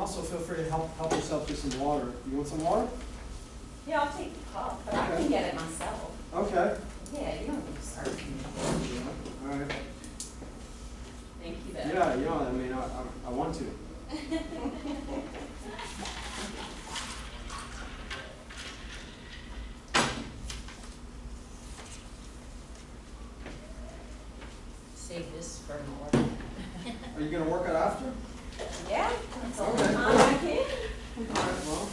also feel free to help yourself get some water. You want some water? Yeah, I'll take the cup, but I can get it myself. Okay. Yeah, you don't need to serve me. All right. Thank you, though. Yeah, you know, I mean, I want to. Save this for more. Are you going to work it after? Yeah, that's all the Okay. time I can. All right, well.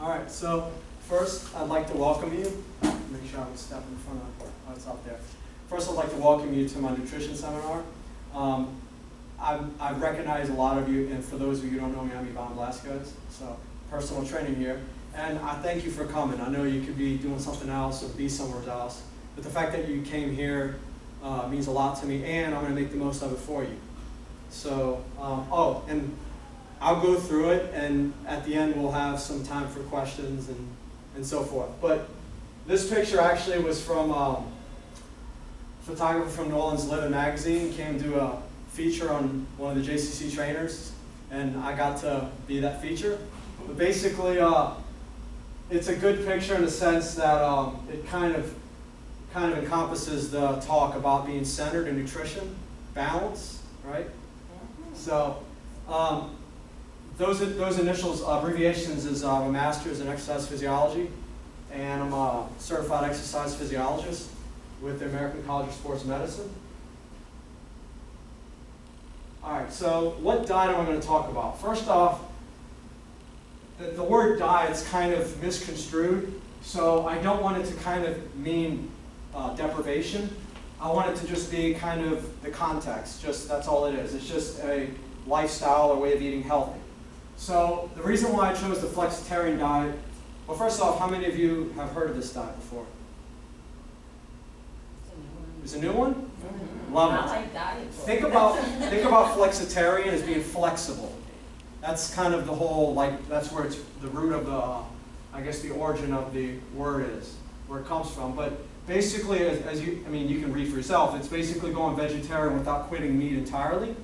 All right, so first I'd like to welcome you. Make sure I would step in front of what's up there. First I'd like to welcome you to my nutrition seminar. I recognize a lot of you, and for those of you who don't know me, I'm Ivan Blasquez, so personal training here. And I thank you for coming. I know you could be doing something else or be somewhere else, but the fact that you came here means a lot to me, and I'm going to make the most of it for you. So, oh, and I'll go through it, and at the end we'll have some time for questions and so forth. But this picture actually was from a photographer from New Orleans, Living Magazine, came to do a feature on one of the JCC trainers, and I got to be that feature. But basically, it's a good picture in the sense that it kind of encompasses the talk about being centered in nutrition, balance, right? So those initials, abbreviations is a master's in exercise physiology, and I'm a certified exercise physiologist with the American College of Sports Medicine. All right, so what diet am I going to talk about? First off, the word diet's kind of misconstrued, so I don't want it to kind of mean deprivation. I want it to just be kind of the context, just that's all it is. It's just a lifestyle or way of eating healthy. So the reason why I chose the Flexitarian Diet, well, first off, how many of you have heard of this diet before? It's a new one? Mm-hmm. Love it. I like diet. Think about flexitarian as being flexible. That's kind of the whole, like, that's where it's the root of the, I guess the origin of the word is, where it comes from. But basically, as you can read for yourself, it's basically going vegetarian without quitting meat entirely.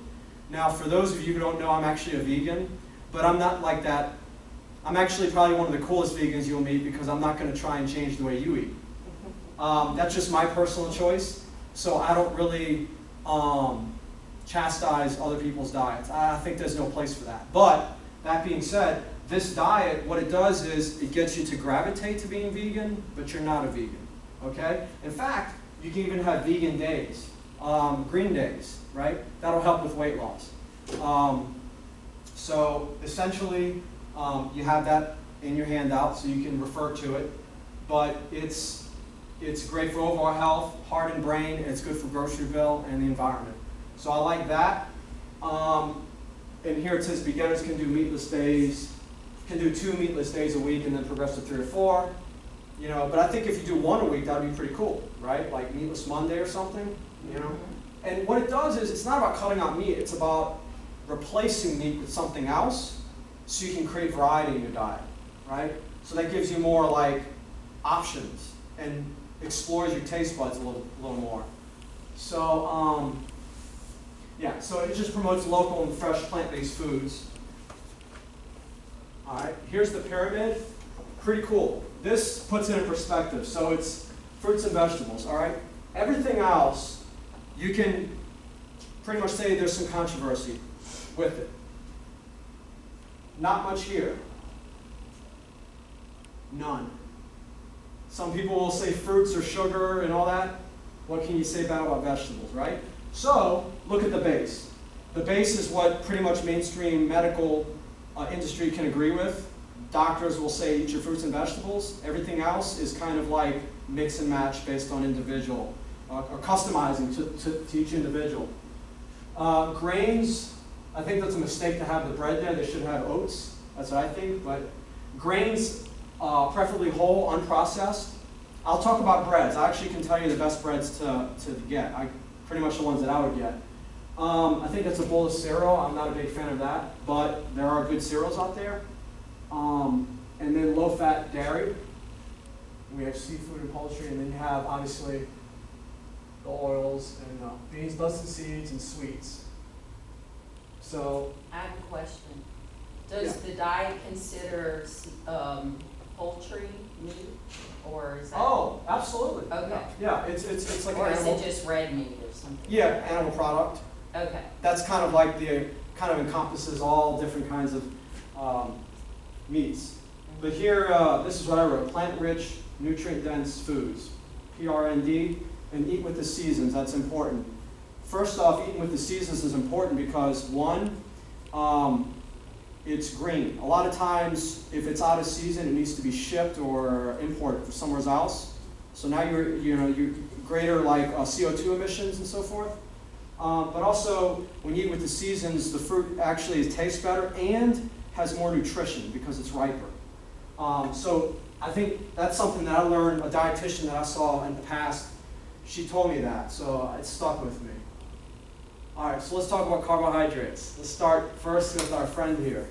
Now, for those of you who don't know, I'm actually a vegan, but I'm not like that. I'm actually probably one of the coolest vegans you'll meet because I'm not going to try and change the way you eat. That's just my personal choice. So I don't really chastise other people's diets. I think there's no place for that. But that being said, this diet, what it does is it gets you to gravitate to being vegan, but you're not a vegan. Okay? In fact, you can even have vegan days, green days, right? That'll help with weight loss. So essentially, you have that in your handout, so you can refer to it. But it's great for overall health, heart and brain, and it's good for grocery bill and the environment. So I like that. And here it says beginners can do meatless days, can do 2 meatless days a week and then progress to 3 or 4. You know, but I think if you do 1 a week, that would be pretty cool, right? Like meatless Monday or something, you know? And what it does is it's not about cutting out meat, it's about replacing meat with something else so you can create variety in your diet, right? So that gives you more like options and explores your taste buds a little more. So, yeah, so it just promotes local and fresh plant-based foods. All right, here's the pyramid. Pretty cool. This puts it in perspective. So it's fruits and vegetables, all right? Everything else, you can pretty much say there's some controversy with it. Not much here. None. Some people will say fruits or sugar and all that. What can you say about vegetables, right? So, look at the base. The base is what pretty much mainstream medical industry can agree with. Doctors will say eat your fruits and vegetables. Everything else is kind of like mix and match based on individual, or customizing to each individual. Grains, I think that's a mistake to have the bread there. They should have oats. That's what I think. But grains, preferably whole, unprocessed. I'll talk about breads. I actually can tell you the best breads to get. Pretty much the ones that I would get. I think that's a bowl of cereal. I'm not a big fan of that, but there are good cereals out there. And then low-fat dairy. We have seafood and poultry, and then you have, obviously, the oils and beans, nuts, and seeds, and sweets. So, I have a question. Does Yeah. the diet consider poultry meat, or is that? oh, absolutely. Okay. Yeah, it's like Or an is animal. it just red meat or something? Yeah, animal product. Okay. That's kind of like kind of encompasses all different kinds of meats. But here, this is what I wrote: plant-rich, nutrient-dense foods, PRND, and eat with the seasons. That's important. First off, eating with the seasons is important because one, it's green. A lot of times, if it's out of season, it needs to be shipped or imported from somewhere else. So now you're greater like CO2 emissions and so forth. But also, when you eat with the seasons, the fruit actually tastes better and has more nutrition because it's riper. So I think that's something that I learned, a dietitian that I saw in the past, she told me that, so it stuck with me. All right, so let's talk about carbohydrates. Let's start first with our friend here.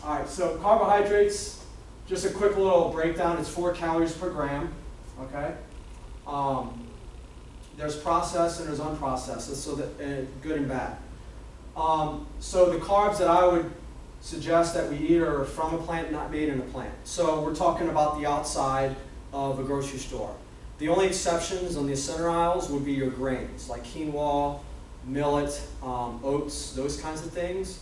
All right, so carbohydrates, just a quick little breakdown. It's 4 calories per gram, okay? There's processed and there's unprocessed, so that good and bad. So the carbs that I would suggest that we eat are from a plant, not made in a plant. So we're talking about the outside of a grocery store. The only exceptions on the center aisles would be your grains, like quinoa, millet, oats, those kinds of things.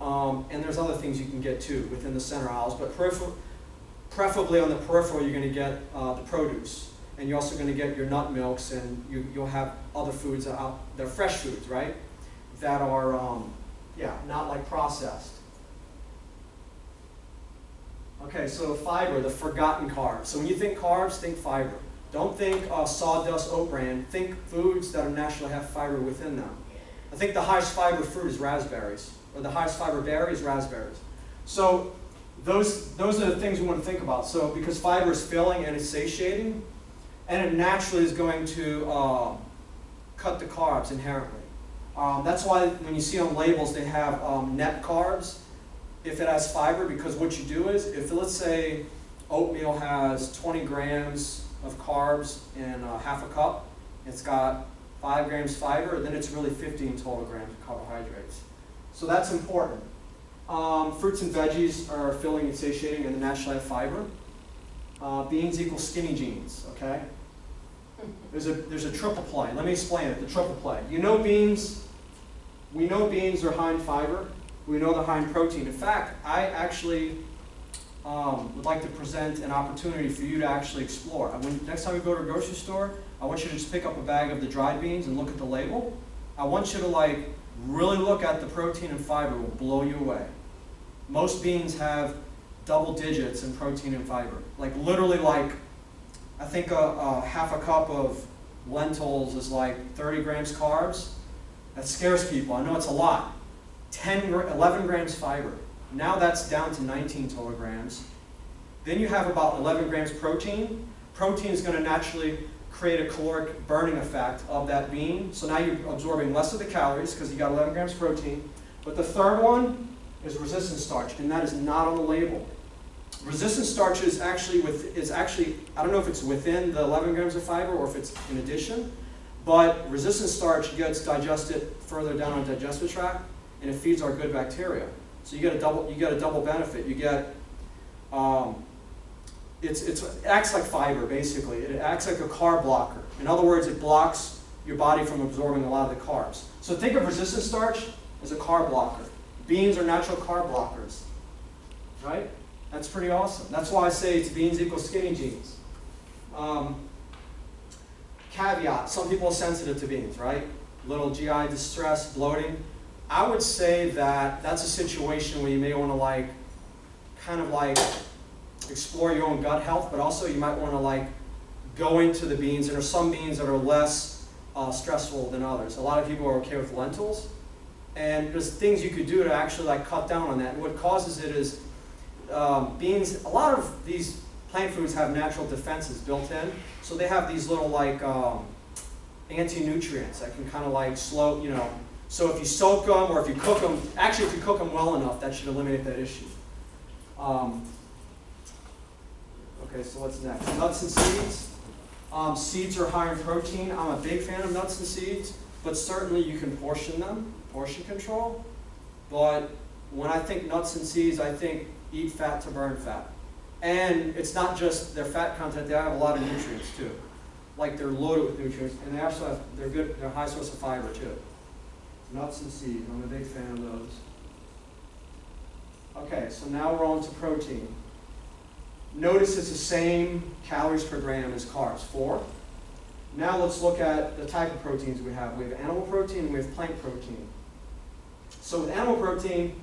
And there's other things you can get too within the center aisles, but preferably on the peripheral you're going to get the produce. And you're also going to get your nut milks, and you'll have other foods that are they're fresh foods, right? That are, not like processed. Okay, so fiber, the forgotten carbs. So when you think carbs, think fiber. Don't think sawdust oat bran. Think foods that naturally have fiber within them. I think the highest fiber fruit is raspberries, or the highest fiber berry is raspberries. So those are the things we want to think about. So because fiber is filling and it's satiating, and it naturally is going to cut the carbs inherently. That's why when you see on labels they have net carbs, if it has fiber, because what you do is, if let's say oatmeal has 20 grams of carbs in half a cup, it's got 5 grams fiber, then it's really 15 total grams of carbohydrates. So that's important. Fruits and veggies are filling and satiating and they naturally have fiber. Beans equal skinny jeans, okay? There's a triple play. Let me explain it, the triple play. You know beans, we know beans are high in fiber. We know they're high in protein. In fact, I actually would like to present an opportunity for you to actually explore. Next time you go to a grocery store, I want you to just pick up a bag of the dried beans and look at the label. I want you to really look at the protein and fiber. It will blow you away. Most beans have double digits in protein and fiber. Literally I think a half a cup of lentils is 30 grams carbs. That scares people. I know it's a lot. 11 grams fiber. Now that's down to 19 total grams. Then you have about 11 grams protein. Protein is going to naturally create a caloric burning effect of that bean. So now you're absorbing less of the calories because you got 11 grams protein. But the third one is resistant starch, and that is not on the label. Resistant starch is actually, I don't know if it's within the 11 grams of fiber or if it's in addition, but resistant starch gets digested further down the digestive tract, and it feeds our good bacteria. So you get a double benefit. You get it acts like fiber basically. It acts like a carb blocker. In other words, it blocks your body from absorbing a lot of the carbs. So think of resistant starch as a carb blocker. Beans are natural carb blockers, right? That's pretty awesome. That's why I say it's beans equals skinny jeans. Caveat: some people are sensitive to beans, right? Little GI distress, bloating. I would say that that's a situation where you may want to explore your own gut health, but also you might want to go into the beans. And there's some beans that are less stressful than others. A lot of people are okay with lentils, and there's things you could do to actually cut down on that. And what causes it is beans. A lot of these plant foods have natural defenses built in, so they have these little anti-nutrients that can kind of like slow, you know, so if you soak them or if you cook them, actually if you cook them well enough, that should eliminate that issue. Okay, so what's next? Nuts and seeds. Seeds are high in protein. I'm a big fan of nuts and seeds, but certainly you can portion them, portion control. But when I think nuts and seeds, I think eat fat to burn fat. And it's not just their fat content, they have a lot of nutrients too. Like they're loaded with nutrients, and they also have, they're a high source of fiber too. Nuts and seeds, I'm a big fan of those. Okay, so now we're on to protein. Notice it's the same calories per gram as carbs, 4. Now let's look at the type of proteins we have. We have animal protein and we have plant protein. So with animal protein,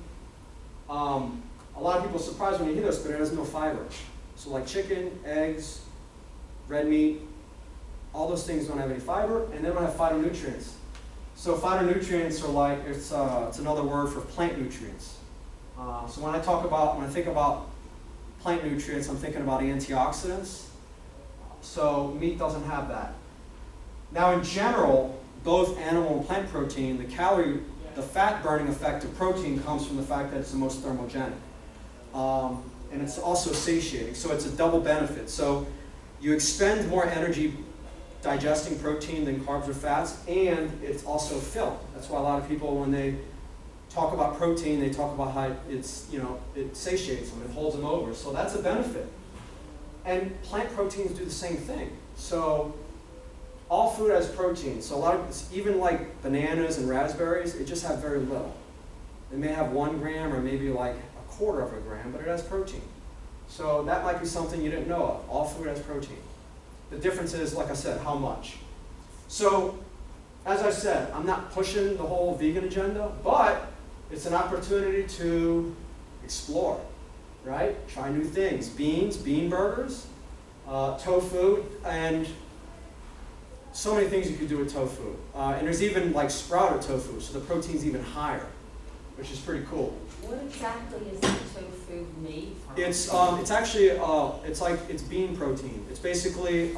a lot of people are surprised when you hear this, but it has no fiber. So like chicken, eggs, red meat, all those things don't have any fiber, and they don't have phytonutrients. So phytonutrients are like, it's another word for plant nutrients. So when I think about plant nutrients, I'm thinking about antioxidants. So meat doesn't have that. Now in general, both animal and plant protein, the fat burning effect of protein comes from the fact that it's the most thermogenic. And it's also satiating, so it's a double benefit. So you expend more energy digesting protein than carbs or fats, and it's also filling. That's why a lot of people, when they talk about protein, they talk about how it's, you know, it satiates them, it holds them over. So that's a benefit. And plant proteins do the same thing. So all food has protein. So a lot of, even like bananas and raspberries, it just have very little. It may have 1 gram or maybe like 1/4 of a gram, but it has protein. So that might be something you didn't know of. All food has protein. The difference is, like I said, how much. So, as I said, I'm not pushing the whole vegan agenda, but it's an opportunity to explore, right? Try new things. Beans, bean burgers, tofu, and so many things you can do with tofu. And there's even like sprouted tofu, so the protein's even higher, which is pretty cool. What exactly is the tofu made from? It's actually it's bean protein. It's basically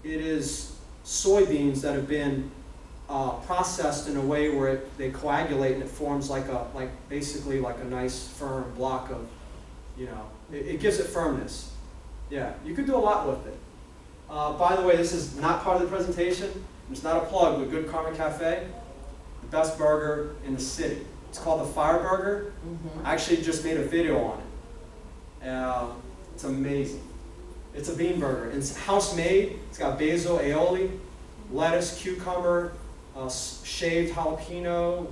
it is soybeans that have been processed in a way where they coagulate and it forms basically like a nice firm block of, you know, it gives it firmness. Yeah, you could do a lot with it. By the way, this is not part of the presentation. It's not a plug, but Good Karma Cafe, the best burger in the city. It's called the Fire Burger. I actually just made a video on it. It's amazing. It's a bean burger. It's house made. It's got basil, aioli, lettuce, cucumber, shaved jalapeno.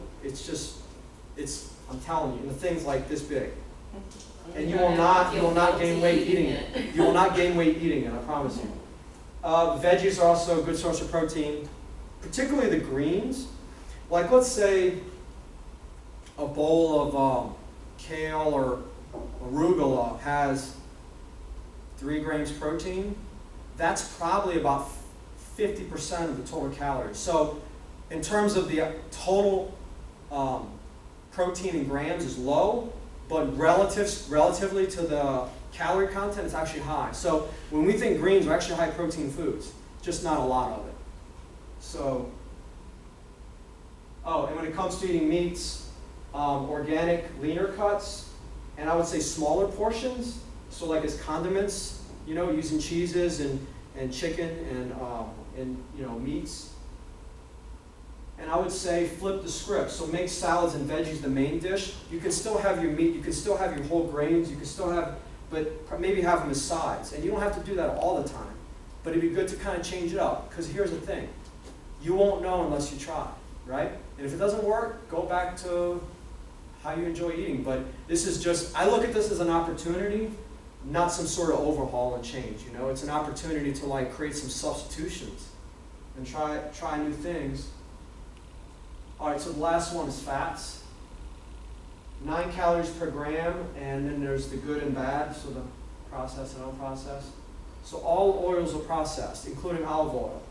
I'm telling you, and the thing's like this big. And you will not gain weight eating it. You will not gain weight eating it, I promise you. Veggies are also a good source of protein, particularly the greens. Like let's say a bowl of kale or arugula has 3 grams protein. That's probably about 50% of the total calories. So in terms of the total protein in grams is low, but relatively to the calorie content, it's actually high. So when we think greens, we're actually high protein foods, just not a lot of it. So, and when it comes to eating meats, organic, leaner cuts, and I would say smaller portions, so like as condiments, you know, using cheeses and chicken and you know, meats. And I would say flip the script, so make salads and veggies the main dish. You can still have your meat, you can still have your whole grains, you can still have, but maybe have them as sides. And you don't have to do that all the time, but it'd be good to kind of change it up, because here's the thing. You won't know unless you try, right? And if it doesn't work, go back to how you enjoy eating. But this is just, I look at this as an opportunity, not some sort of overhaul and change, you know? It's an opportunity to like create some substitutions and try new things. All right, so the last one is fats. 9 calories per gram, and then there's the good and bad, so the processed and unprocessed. So all oils are processed, including olive oil.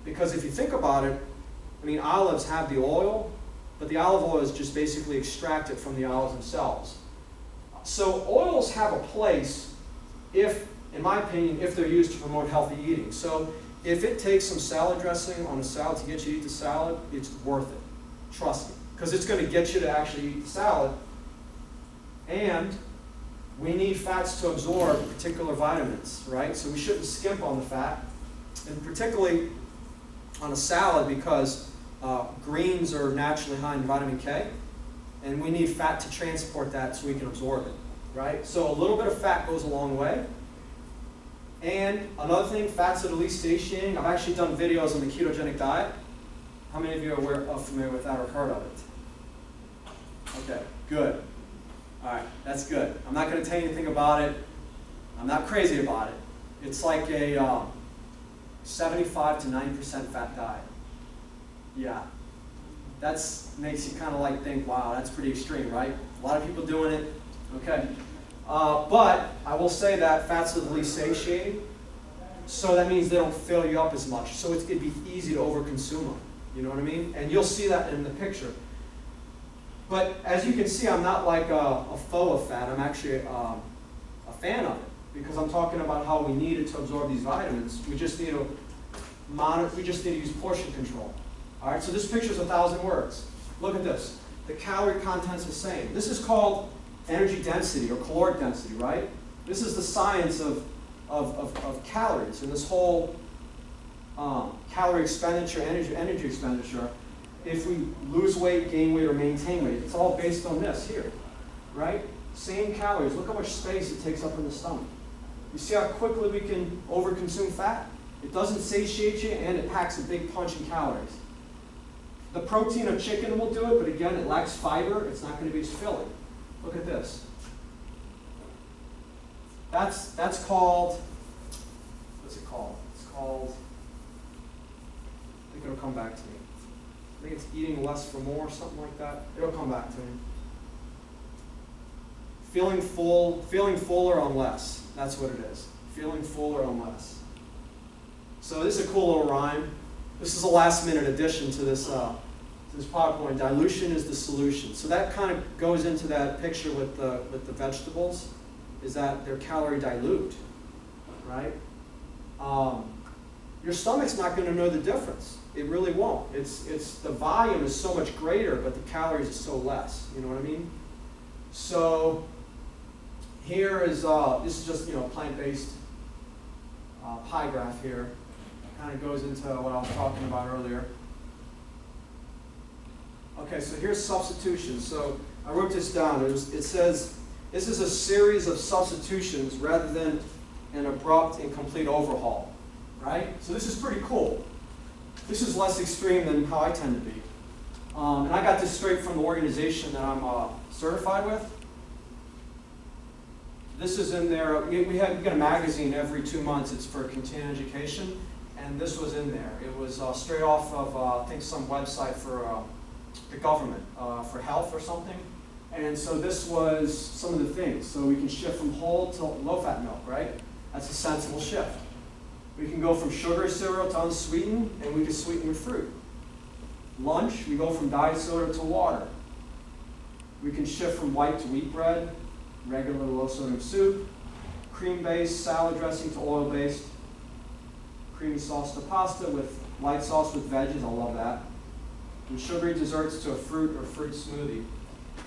Because if you think about it, I mean, olives have the oil, but the olive oil is just basically extracted from the olives themselves. So oils have a place if, in my opinion, if they're used to promote healthy eating. So if it takes some salad dressing on a salad to get you to eat the salad, it's worth it. Trust me. Because it's going to get you to actually eat the salad. And we need fats to absorb particular vitamins, right? So we shouldn't skimp on the fat. And particularly on a salad, because greens are naturally high in vitamin K. And we need fat to transport that so we can absorb it, right? So a little bit of fat goes a long way. And another thing, fats that are least satiating. I've actually done videos on the ketogenic diet. How many of you are familiar with that or heard of it? Okay, good. All right, that's good. I'm not going to tell you anything about it. I'm not crazy about it. It's like a 75 to 90% fat diet. Yeah. That makes you kind of like think, wow, that's pretty extreme, right? A lot of people doing it. Okay. But I will say that fats are the least satiating, so that means they don't fill you up as much. So it'd be easy to overconsume them. You know what I mean? And you'll see that in the picture. But as you can see, I'm not like a foe of fat. I'm actually a fan of it, because I'm talking about how we need it to absorb these vitamins. We just need to monitor. We just need to use portion control. All right. So this picture is 1,000 words. Look at this. The calorie content's the same. This is called energy density or caloric density, right? This is the science of calories and this whole calorie expenditure, energy expenditure. If we lose weight, gain weight, or maintain weight, it's all based on this here, right? Same calories. Look how much space it takes up in the stomach. You see how quickly we can overconsume fat? It doesn't satiate you, and it packs a big punch in calories. The protein of chicken will do it, but again, it lacks fiber. It's not going to be as filling. Look at this. That's called, what's it called? It's called, I think it'll come back to me. I think it's eating less for more, something like that. It'll come back to me. Feeling fuller on less. That's what it is. Feeling fuller on less. So this is a cool little rhyme. This is a last-minute addition to this PowerPoint. Dilution is the solution. So that kind of goes into that picture with the vegetables, is that they're calorie dilute, right? Your stomach's not going to know the difference. It really won't. It's the volume is so much greater, but the calories are so less. You know what I mean? So here is this is just plant-based pie graph here. Kind of goes into what I was talking about earlier. Okay, so here's substitutions. So I wrote this down. It says this is a series of substitutions rather than an abrupt and complete overhaul, right? So this is pretty cool. This is less extreme than how I tend to be. And I got this straight from the organization that I'm certified with. This is in there. We get a magazine every 2 months. It's for continuing education. And this was in there. It was straight off of, I think, some website for the government, for health or something. And so this was some of the things. So we can shift from whole to low-fat milk, right? That's a sensible shift. We can go from sugary cereal to unsweetened, and we can sweeten with fruit. Lunch, we go from diet soda to water. We can shift from white to wheat bread, regular low-sodium soup, cream-based salad dressing to oil-based, creamy sauce to pasta with light sauce with veggies. I love that. And sugary desserts to a fruit or fruit smoothie.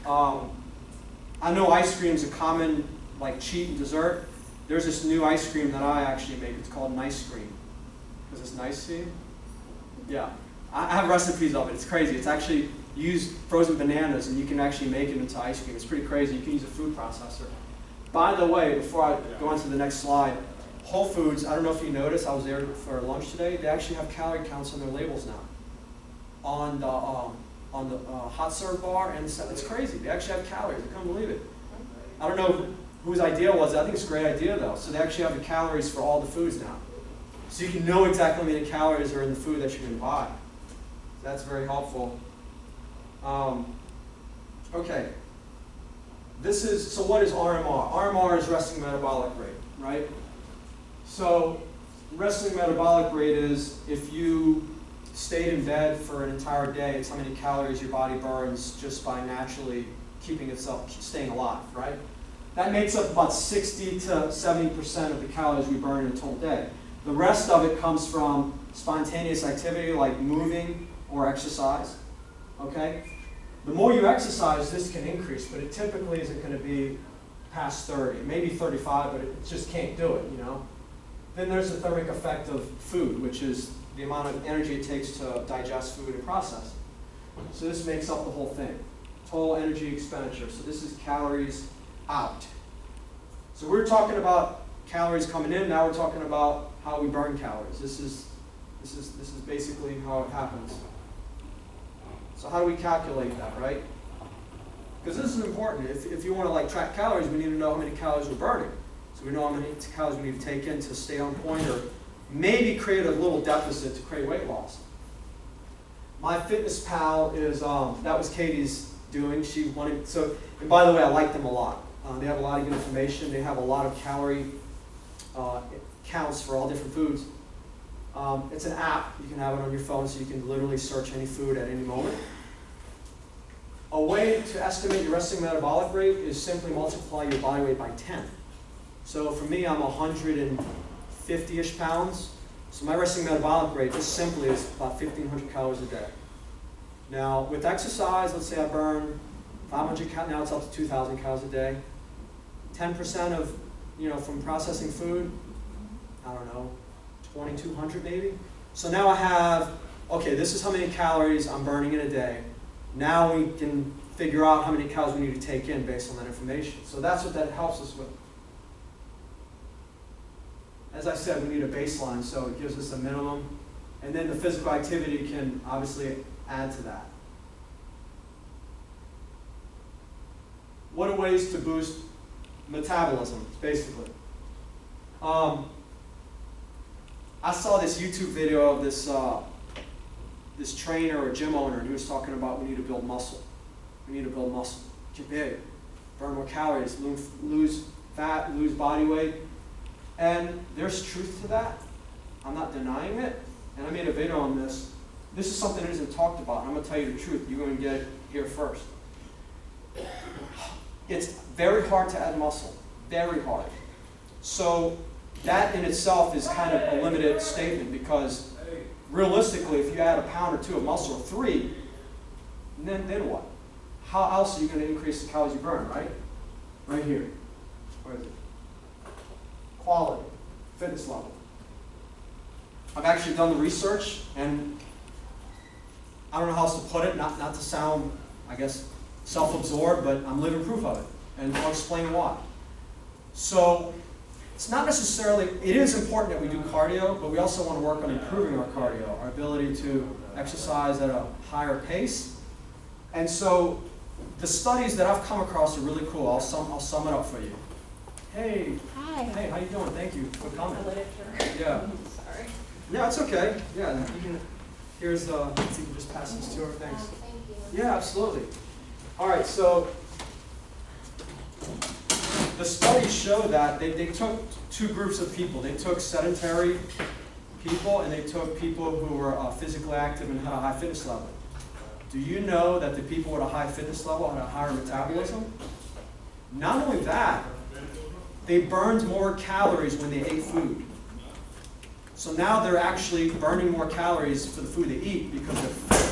I know ice cream is a common cheat dessert. There's this new ice cream that I actually make. It's called Nice Cream. Because it's nice to you? Yeah. I have recipes of it. It's crazy. It's actually use frozen bananas and you can actually make it into ice cream. It's pretty crazy. You can use a food processor. By the way, before I go on to the next slide, Whole Foods, I don't know if you noticed, I was there for lunch today. They actually have calorie counts on their labels now. On the hot serve bar, and it's crazy. They actually have calories. I can't believe it. I don't know whose idea was it. I think it's a great idea, though. So they actually have the calories for all the foods now. So you can know exactly how many calories are in the food that you're going to buy. That's very helpful. Okay. So what is RMR? RMR is resting metabolic rate, right? So resting metabolic rate is if you stayed in bed for an entire day, it's how many calories your body burns just by naturally keeping itself, staying alive, right? That makes up about 60 to 70% of the calories we burn in a total day. The rest of it comes from spontaneous activity like moving or exercise, okay? The more you exercise, this can increase, but it typically isn't going to be past 30, maybe 35, but it just can't do it, you know? Then there's the thermic effect of food, which is the amount of energy it takes to digest food and process it. So this makes up the whole thing. Total energy expenditure. So this is calories out. So we're talking about calories coming in, now we're talking about how we burn calories. This is basically how it happens. So how do we calculate that, right? Because this is important. If you want to like track calories, we need to know how many calories we're burning. So we know how many calories we need to take in to stay on point, or maybe create a little deficit to create weight loss. MyFitnessPal is, that was Katie's doing. She wanted, so, and by the way, I like them a lot. They have a lot of good information. They have a lot of calorie counts for all different foods. It's an app. You can have it on your phone, so you can literally search any food at any moment. A way to estimate your resting metabolic rate is simply multiply your body weight by 10. So for me, I'm 150-ish pounds. So my resting metabolic rate just simply is about 1,500 calories a day. Now, with exercise, let's say I burn 500 calories, now it's up to 2,000 calories a day. 10% of, from processing food, I don't know, 2,200 maybe. So now I have, okay, this is how many calories I'm burning in a day. Now we can figure out how many calories we need to take in based on that information. So that's what that helps us with. As I said, we need a baseline, so it gives us a minimum. And then the physical activity can obviously add to that. What are ways to boost metabolism, basically? I saw this YouTube video of this trainer or gym owner, and he was talking about we need to build muscle. We need to build muscle. Get big, burn more calories, lose fat, lose body weight. And there's truth to that. I'm not denying it. And I made a video on this. This is something that isn't talked about. I'm going to tell you the truth. You're going to get it here first. It's very hard to add muscle. Very hard. So that in itself is kind of a limited statement, because realistically, if you add a pound or two of muscle, or 3, then what? How else are you going to increase the calories you burn, right? Right here. Where is it? Quality, fitness level. I've actually done the research, and I don't know how else to put it, not to sound, I guess, self-absorbed, but I'm living proof of it, and I'll explain why. So it's not necessarily, it is important that we do cardio, but we also want to work on improving our cardio, our ability to exercise at a higher pace. And so the studies that I've come across are really cool. I'll sum it up for you. Hey. Hi. Hey, how you doing? Thank you for coming. Yeah. Sorry. Yeah, it's okay. Yeah, you can, here's, let's see, you can just pass this to her. Thanks. Thank you. Yeah, absolutely. All right, so the studies show that they took 2 groups of people. They took sedentary people, and they took people who were physically active and had a high fitness level. Do you know that the people with a high fitness level had a higher metabolism? Not only that, they burned more calories when they ate food. So now they're actually burning more calories for the food they eat because they're fit.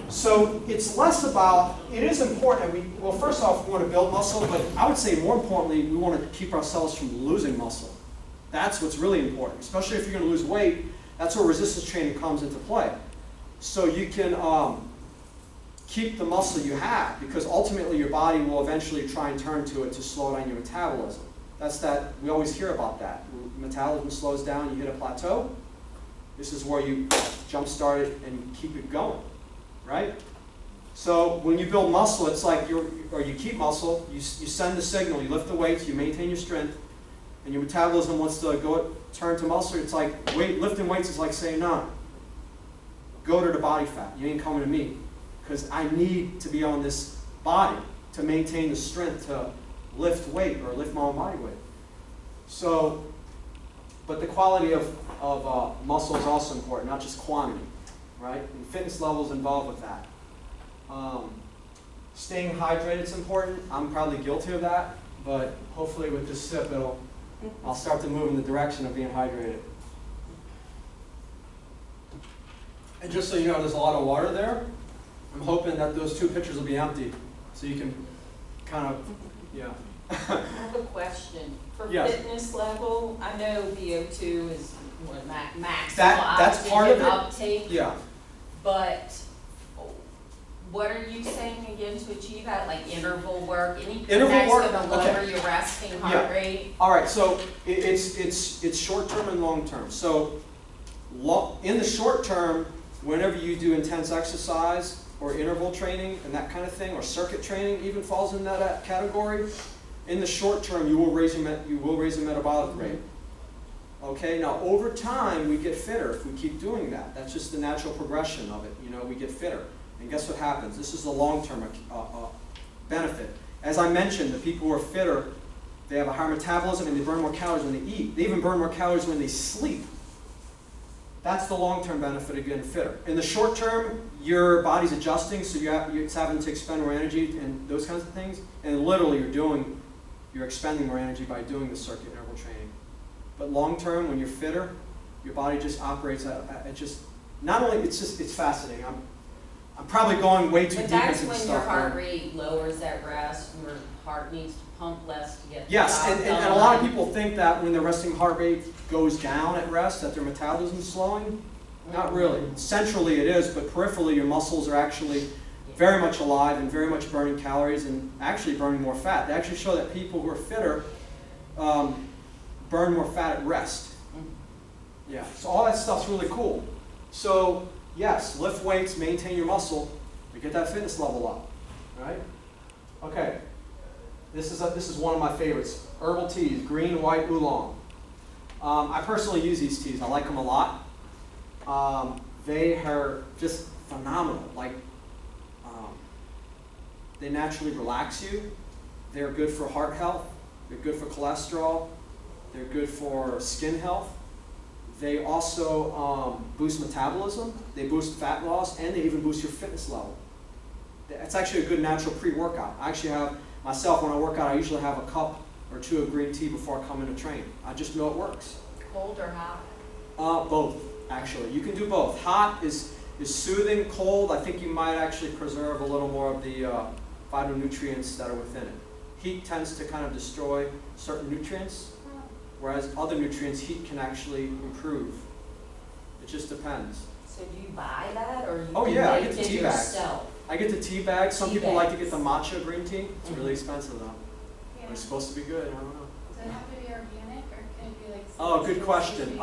So it's less about, it is important that well, first off, we want to build muscle, but I would say more importantly, we want to keep ourselves from losing muscle. That's what's really important, especially if you're going to lose weight. That's where resistance training comes into play. So you can keep the muscle you have, because ultimately your body will eventually try and turn to it to slow down your metabolism. That's that, we always hear about that. Metabolism slows down, you hit a plateau. This is where you jumpstart it and keep it going, right? So when you build muscle, it's like you keep muscle, you send the signal, you lift the weights, you maintain your strength, and your metabolism wants to turn to muscle. It's like lifting weights is like saying, nah, go to the body fat. You ain't coming to me, because I need to be on this body to maintain the strength to lift weight or lift my own body weight. So, but the quality of muscle is also important, not just quantity, right? And fitness levels involved with that. Staying hydrated is important. I'm probably guilty of that, but hopefully with this sip, I'll start to move in the direction of being hydrated. And just so you know, there's a lot of water there. I'm hoping that those 2 pitchers will be empty, so you can kind of, yeah. I have a question. For Yes. fitness level, I know VO2 is what, max That's part of it. uptake, Yeah. but what are you saying again to achieve that? Like interval work? Anything Interval that's work, going to lower okay. your resting Yeah. heart rate? All right, so it's short-term and long-term. So in the short term, whenever you do intense exercise or interval training and that kind of thing, or circuit training even falls in that category, in the short term you will raise your metabolic rate. Okay, now over time we get fitter if we keep doing that. That's just the natural progression of it. You know, we get fitter. And guess what happens? This is the long-term benefit. As I mentioned, the people who are fitter, they have a higher metabolism and they burn more calories when they eat. They even burn more calories when they sleep. That's the long-term benefit of getting fitter. In the short term, your body's adjusting, so it's having to expend more energy and those kinds of things. And literally, you're expending more energy by doing the circuit interval training. But long term, when you're fitter, your body just operates at just not only it's fascinating. I'm probably going way too But deep that's into the when your stuff. heart rate lowers at rest, and your heart needs to pump less to get the Yes, job and done. a lot of people think that when their resting heart rate goes down at rest, that their metabolism is slowing. Not really. Centrally it is, but peripherally your muscles are actually very much alive and very much burning calories and actually burning more fat. They actually show that people who are fitter burn more fat at rest. Yeah, so all that stuff's really cool. So yes, lift weights, maintain your muscle, to get that fitness level up. Right? Okay. This is one of my favorites. Herbal teas, green, white, oolong. I personally use these teas. I like them a lot. They are just phenomenal. Like, they naturally relax you. They're good for heart health. They're good for cholesterol. They're good for skin health. They also boost metabolism. They boost fat loss, and they even boost your fitness level. It's actually a good natural pre-workout. I actually have, myself, when I work out, I usually have a cup or 2 of green tea before I come in to train. I just know it works. Cold or hot? Both, actually. You can do both. Hot is soothing. Cold, I think you might actually preserve a little more of the phytonutrients that are within it. Heat tends to kind of destroy certain nutrients, whereas other nutrients, heat can actually improve. It just depends. So do you buy that, or Oh, you yeah, I make get the it tea bags. yourself? I get the tea bag. Some Tea people like to bags. get the matcha green tea. It's really expensive though. Yeah. But it's supposed to be good. I don't know. Does it have to be organic, or can it be like? Oh, good question.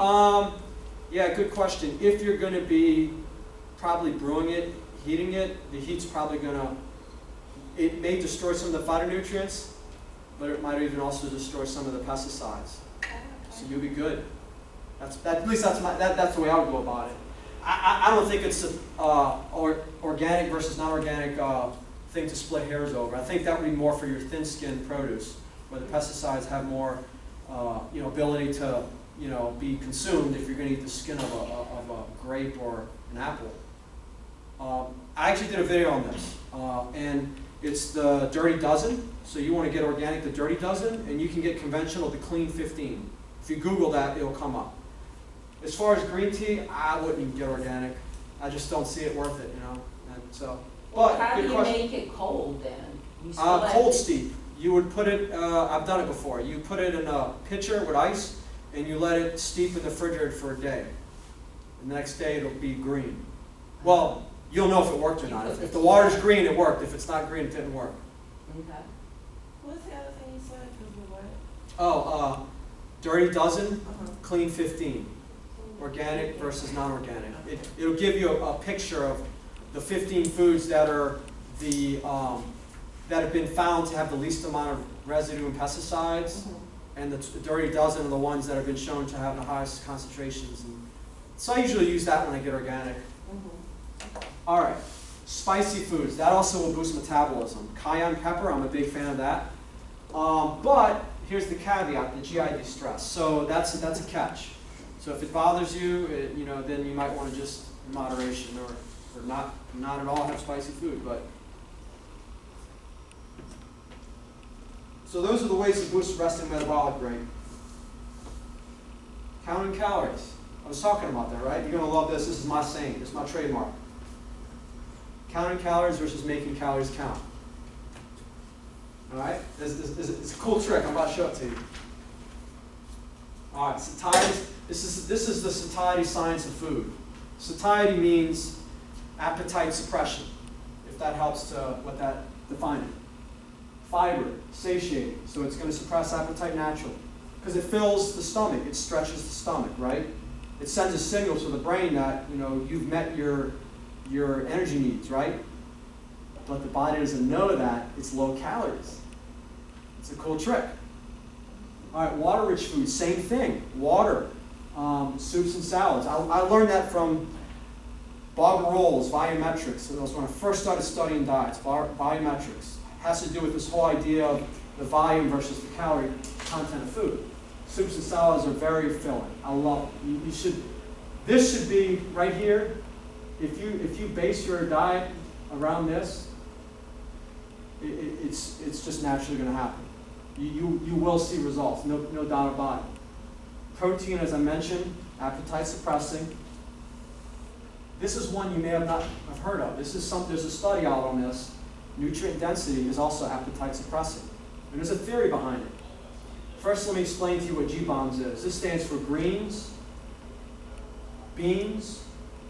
Yeah, good question. If you're going to be probably brewing it, heating it, the heat's probably going to, it may destroy some of the phytonutrients, but it might even also destroy some of the pesticides. So you'll be good. At least that's the way I would go about it. I don't think it's organic versus non-organic thing to split hairs over. I think that would be more for your thin-skinned produce, where the pesticides have more ability to be consumed if you're going to eat the skin of a grape or an apple. I actually did a video on this, and it's the Dirty Dozen. So you want to get organic, the Dirty Dozen, and you can get conventional, the Clean 15. If you Google that, it'll come up. As far as green tea, I wouldn't even get organic. I just don't see it worth it, And so, but How do good you question. make it cold then? You still have Cold to- steep. You would put it. I've done it before. You put it in a pitcher with ice, and you let it steep in the refrigerator for a day. And the next day it'll be green. Well, you'll know if it worked or not. If the water's green, it worked. If it's not green, it didn't work. Okay. What's the other thing you said? Cause we what? Oh, Dirty Dozen, Uh-huh. Clean 15. Organic versus non-organic. It'll give you a picture of the 15 foods that are that have been found to have the least amount of residue and pesticides, and the Dirty Dozen are the ones that have been shown to have the highest concentrations. And so I usually use that when I get organic. All right, spicy foods. That also will boost metabolism. Cayenne pepper, I'm a big fan of that. But here's the caveat: the GI distress. So that's a catch. So if it bothers you, then you might want to just in moderation or not at all have spicy food. But so those are the ways to boost resting metabolic rate. Counting calories. I was talking about that, right? You're going to love this. This is my saying. This is my trademark. Counting calories versus making calories count. All right? It's a cool trick. I'm about to show it to you. All right, satiety. This is the satiety science of food. Satiety means appetite suppression, if that helps to what that define it. Fiber, satiating, so it's going to suppress appetite naturally. Because it fills the stomach, it stretches the stomach, right? It sends a signal to the brain that, you've met your energy needs, right? But the body doesn't know that it's low calories. It's a cool trick. All right, water-rich foods, same thing. Water, soups and salads. I learned that from Bob Rolls, volumetrics. That was when I first started studying diets, volumetrics. Has to do with this whole idea of the volume versus the calorie content of food. Soups and salads are very filling. I love it. This should be right here. If you base your diet around this, it's just naturally going to happen. You will see results, no doubt about it. Protein, as I mentioned, appetite suppressing. This is one you may have not have heard of. There's a study out on this. Nutrient density is also appetite suppressing. And there's a theory behind it. First, let me explain to you what G-BOMS is. This stands for greens, beans,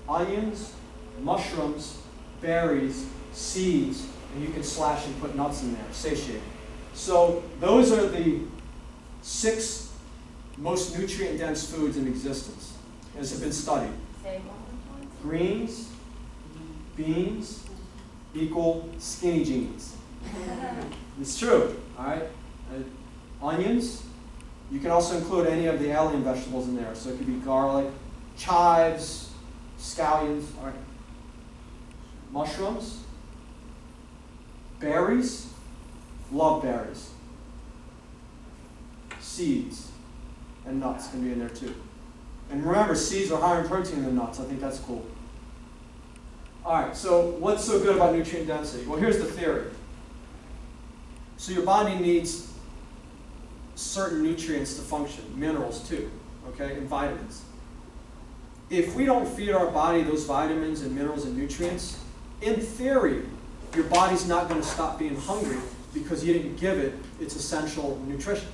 onions, mushrooms, berries, seeds, and you can slash and put nuts in there, satiating. So those are the 6 most nutrient-dense foods in existence, as have been studied. Say one more time. Greens, beans, equal skinny jeans. It's true, all right? Onions, you can also include any of the alien vegetables in there. So it could be garlic, chives, scallions, all right? Mushrooms, berries, love berries, seeds, and nuts can be in there too. And remember, seeds are higher in protein than nuts. I think that's cool. All right, so what's so good about nutrient density? Well, here's the theory. So your body needs certain nutrients to function, minerals too, okay, and vitamins. If we don't feed our body those vitamins and minerals and nutrients, in theory, your body's not going to stop being hungry because you didn't give it its essential nutrition.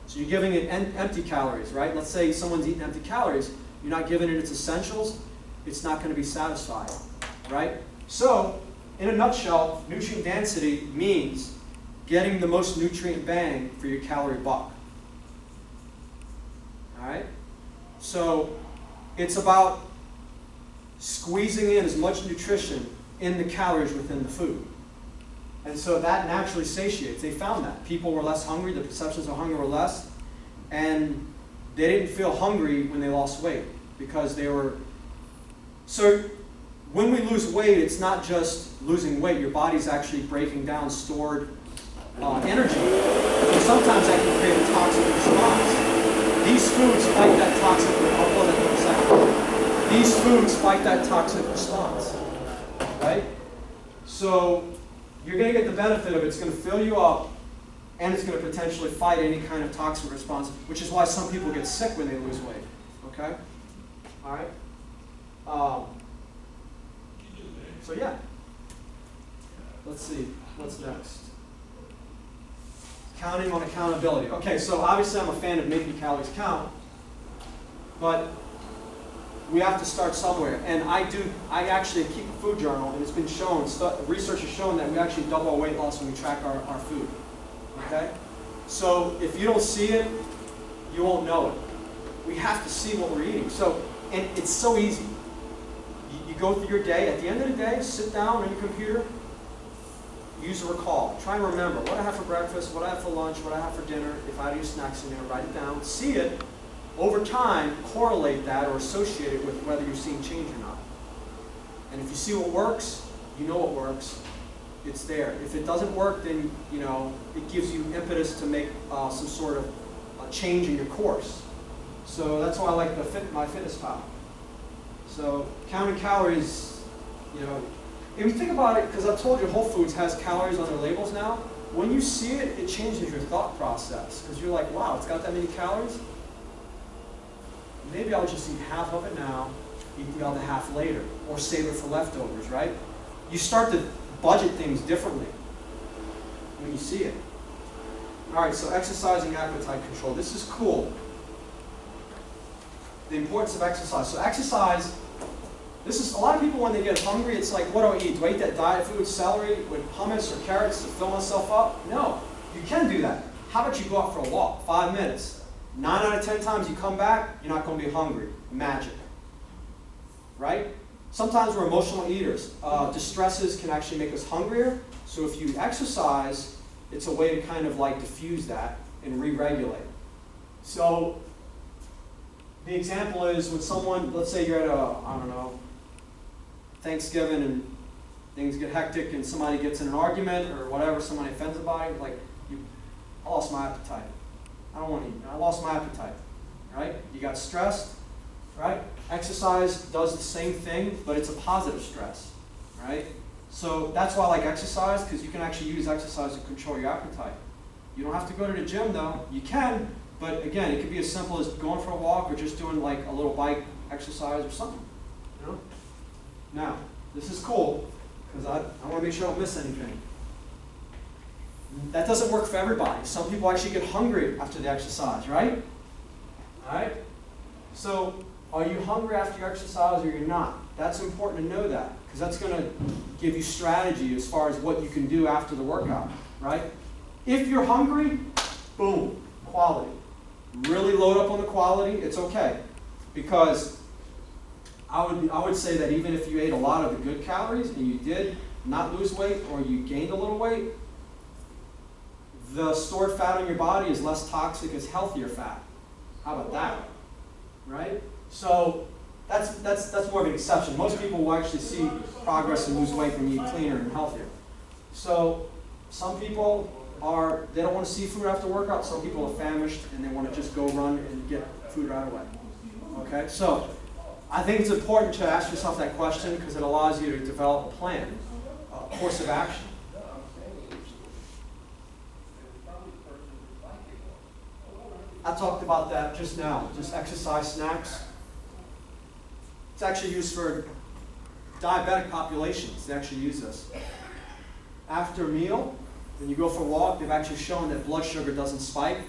So you're giving it empty calories, right? Let's say someone's eating empty calories, you're not giving it its essentials, it's not going to be satisfied, right? So, in a nutshell, nutrient density means getting the most nutrient bang for your calorie buck. All right? So, it's about squeezing in as much nutrition in the calories within the food. And so that naturally satiates. They found that. People were less hungry, the perceptions of hunger were less, and they didn't feel hungry when they lost weight because they were... So when we lose weight, it's not just losing weight. Your body's actually breaking down stored energy. And sometimes that can create a toxic response. These foods fight that toxic response. I'll pull that in a second. These foods fight that toxic response. Right? So you're going to get the benefit of it. It's going to fill you up, and it's going to potentially fight any kind of toxic response, which is why some people get sick when they lose weight. Okay? All right? So yeah. Let's see. What's next? Counting on accountability. Okay, so obviously I'm a fan of making calories count, but we have to start somewhere. And I actually keep a food journal, and it's been shown, research has shown that we actually double our weight loss when we track our food. Okay? So if you don't see it, you won't know it. We have to see what we're eating. And it's so easy. You go through your day, at the end of the day, sit down on your computer, use a recall. Try and remember what I have for breakfast, what I have for lunch, what I have for dinner. If I have any snacks in there, write it down. See it. Over time, correlate that or associate it with whether you're seeing change or not. And if you see what works, you know what works. It's there. If it doesn't work, then it gives you impetus to make some sort of change in your course. So that's why I like my MyFitnessPal. So counting calories, if you think about it, because I've told you Whole Foods has calories on their labels now. When you see it, it changes your thought process because you're like, wow, it's got that many calories. maybe I'll just eat half of it now, eat the other half later, or save it for leftovers, right? You start to budget things differently when you see it. All right, so exercising appetite control. This is cool. The importance of exercise. So exercise, this is, a lot of people when they get hungry, it's like, what do I eat? Do I eat that diet food, celery with hummus or carrots to fill myself up? No, you can do that. How about you go out for a walk, 5 minutes? 9 out of 10 times you come back, you're not going to be hungry. Magic. Right? Sometimes we're emotional eaters. Distresses can actually make us hungrier. So if you exercise, it's a way to kind of like diffuse that and re-regulate. So the example is with someone, let's say you're at I don't know, Thanksgiving and things get hectic and somebody gets in an argument or whatever, somebody offends somebody, like, I lost my appetite. I don't want to eat. I lost my appetite. Right? You got stressed. Right? Exercise does the same thing, but it's a positive stress. Right? So that's why I like exercise, because you can actually use exercise to control your appetite. You don't have to go to the gym though. You can, but again, it could be as simple as going for a walk or just doing like a little bike exercise or something. You know? Now, this is cool, because I want to make sure I don't miss anything. That doesn't work for everybody. Some people actually get hungry after the exercise, right? All right? So, are you hungry after you exercise or you're not? That's important to know that, because that's going to give you strategy as far as what you can do after the workout, right? If you're hungry, boom, quality. Really load up on the quality, it's okay. Because I would say that even if you ate a lot of the good calories and you did not lose weight or you gained a little weight, the stored fat in your body is less toxic as healthier fat. How about that? Right? So that's more of an exception. Most people will actually see progress and lose weight when you eat cleaner and healthier. So some people they don't want to see food after workout. Some people are famished and they want to just go run and get food right away. Okay? So I think it's important to ask yourself that question because it allows you to develop a plan, a course of action. I talked about that just now, just exercise snacks. It's actually used for diabetic populations. They actually use this. After a meal, when you go for a walk, they've actually shown that blood sugar doesn't spike.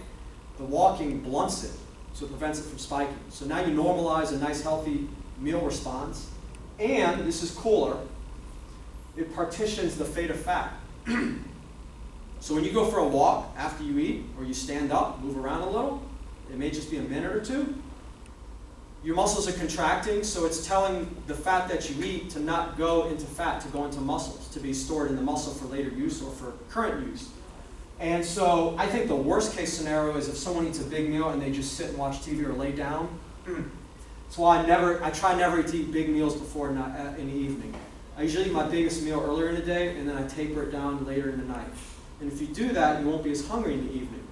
The walking blunts it, so it prevents it from spiking. So now you normalize a nice healthy meal response. And, this is cooler, it partitions the fat of fat. So when you go for a walk after you eat, or you stand up, move around a little, it may just be a minute or two, your muscles are contracting, so it's telling the fat that you eat to not go into fat, to go into muscles, to be stored in the muscle for later use or for current use. And so I think the worst case scenario is if someone eats a big meal and they just sit and watch TV or lay down. That's why I try never to eat big meals before in the evening. I usually eat my biggest meal earlier in the day and then I taper it down later in the night. And if you do that, you won't be as hungry in the evening.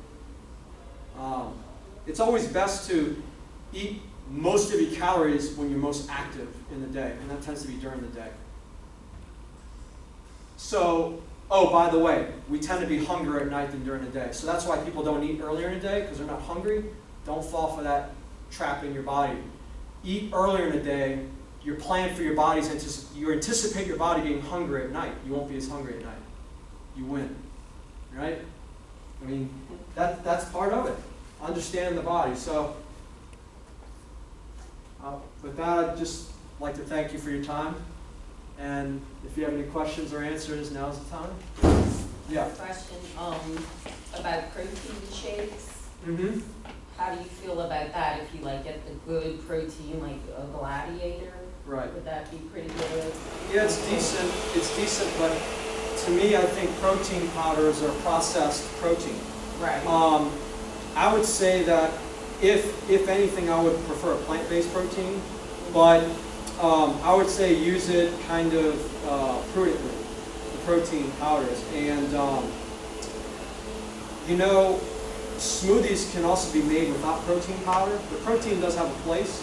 It's always best to eat most of your calories when you're most active in the day, and that tends to be during the day. So, oh, by the way, we tend to be hungrier at night than during the day. So that's why people don't eat earlier in the day, because they're not hungry. Don't fall for that trap in your body. Eat earlier in the day. Your plan for your body is you anticipate your body being hungry at night. You won't be as hungry at night. You win. Right? I mean, that's part of it. Understand the body. So, with that, I'd just like to thank you for your time. And if you have any questions or answers, now's the time. Yeah. Question about protein shakes. Mm-hmm. How do you feel about that? If you like get the good protein, like a Gladiator, Right. would that be pretty good? Yeah, it's decent. It's decent, but to me, I think protein powders are processed protein. Right. I would say that if anything, I would prefer a plant-based protein, but I would say use it kind of prudently, the protein powders. And you know, smoothies can also be made without protein powder. The protein does have a place.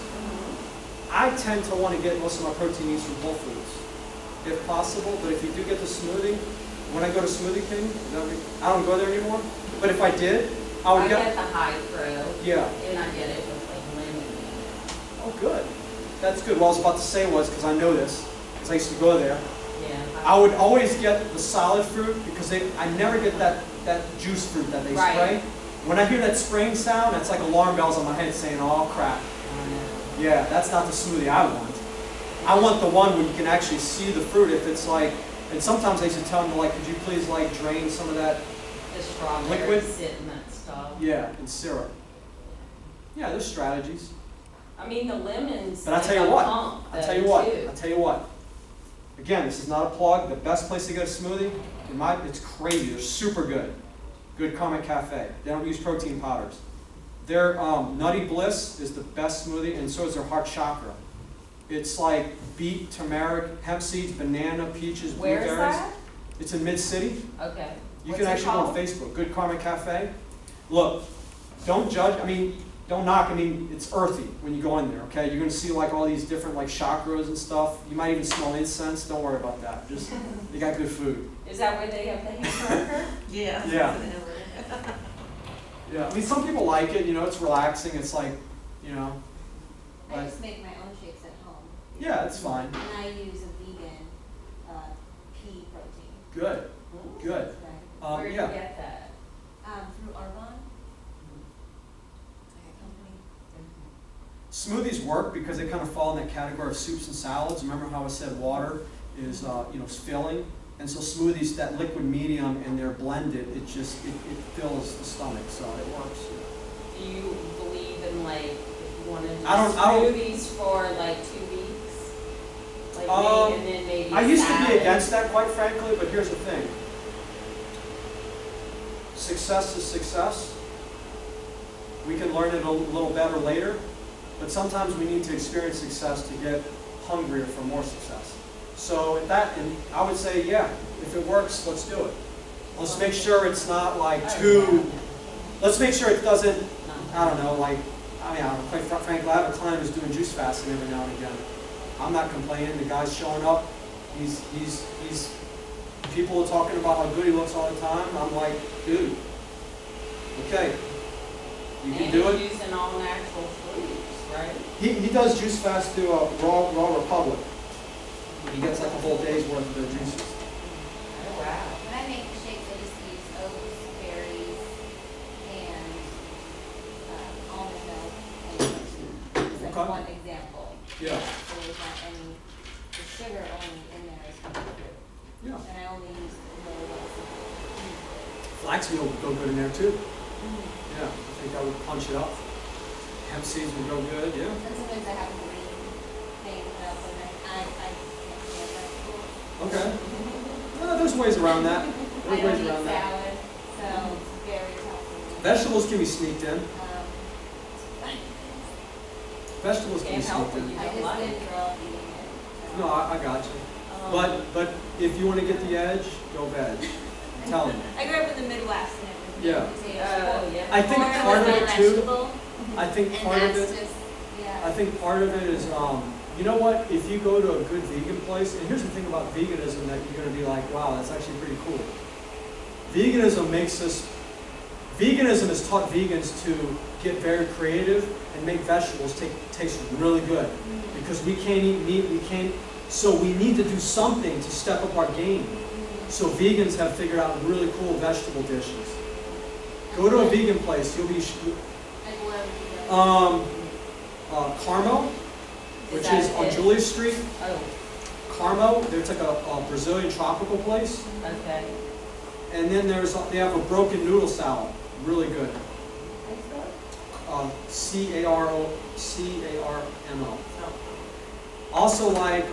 I tend to want to get most of my protein needs from Whole Foods, if possible. But if you do get the smoothie, when I go to Smoothie King, I don't go there anymore. But if I did, I would get the high pro. Yeah. And I get it with like lemon. Oh, good. That's good. What I was about to say was, because I know this, because I used to go there, Yeah. I would always get the solid fruit because I never get that juice fruit that they Right. spray. When I hear that spraying sound, that's like alarm bells on my head saying, oh crap. Yeah, that's not the smoothie I want. I want the one where you can actually see the fruit. If it's like, and sometimes I used to tell them, like, could you please like drain some of that, The strawberry Liquid? sit in that stuff. yeah, in syrup. Yeah, there's strategies. I mean, the lemons. But I tell you they what, pump I tell though, you what, too. I tell you what. Again, this is not a plug. The best place to get a smoothie, it's crazy. They're super good. Good Karma Cafe. They don't use protein powders. Their Nutty Bliss is the best smoothie, and so is their Heart Chakra. It's like beet, turmeric, hemp seeds, banana, peaches, Where blueberries. is that? It's in Mid-City. Okay. You What's can it actually go on called? Facebook. Good Karma Cafe. Look, don't judge. I mean, don't knock. I mean, it's earthy when you go in there. Okay, you're gonna see like all these different like chakras and stuff. You might even smell incense. Don't worry about that. Just they got good food. Is that where they have the hamburger? Yeah. Yeah. Yeah. I mean, some people like it. You know, it's relaxing. It's like, you know. I Like, just make my own shakes at home. yeah, it's fine. And I use a vegan pea protein. Good. Good. Right. Where do you Yeah. get that? Through Arbonne. Like a company. Smoothies work because they kind of fall in that category of soups and salads. Remember how I said water is, filling? And so smoothies, that liquid medium, and they're blended, it fills the stomach, so it works. Do you believe in like, if you want to do I don't- smoothies for like 2 weeks? Like and then maybe I used to be salad? against that, quite frankly, but here's the thing. Success is success. We can learn it a little better later, but sometimes we need to experience success to get hungrier for more success. So at that, and I would say, yeah, if it works, let's do it. Let's make sure it's not like let's make sure it doesn't, I don't know, like, quite frankly, I have a client who's doing juice fasting every now and again. I'm not complaining, the guy's showing up, he's people are talking about how good he looks all the time. I'm like, dude, okay, you can do And it. he's using all natural foods, right? He does juice fast through Raw Republic. He gets like a whole day's worth of their juices. Oh, wow. When I make the shakes, I just use oats, berries, and almond milk and protein. It's like Okay. one example. Yeah. So there's not any, the sugar only in there is fruit. Yeah. And I only use really low. Flaxseed will go good in there too. Yeah, I think I would punch it up. Hemp seeds would go good, yeah. And sometimes I have a green thing up and I can't stand vegetables. Okay. There's ways around that. I There's don't ways eat around that. salad, so it's very tough. Vegetables can be sneaked in. Vegetables can be Can't help sneaked it. in. I just didn't grow up eating it. No, I got you. But if you want to get the edge, go veg. I'm telling you. I grew up in the Midwest and it was Yeah. potatoes. Yeah. I think Corn part was of my it too. vegetable, I think and part of that's it. just, yeah. I think part of it is, you know what? If you go to a good vegan place, and here's the thing about veganism that you're going to be like, wow, that's actually pretty cool. Veganism has taught vegans to get very creative and make vegetables taste really good. Because we can't eat meat, so we need to do something to step up our game. So vegans have figured out really cool vegetable dishes. Go to a vegan place, you'll be, Like what would you Carmo, which that is on it? Julia Street. Oh, Carmo, there's like a Brazilian tropical place. okay. And then they have a broken noodle salad, really good. C-A-R-M-O. Also like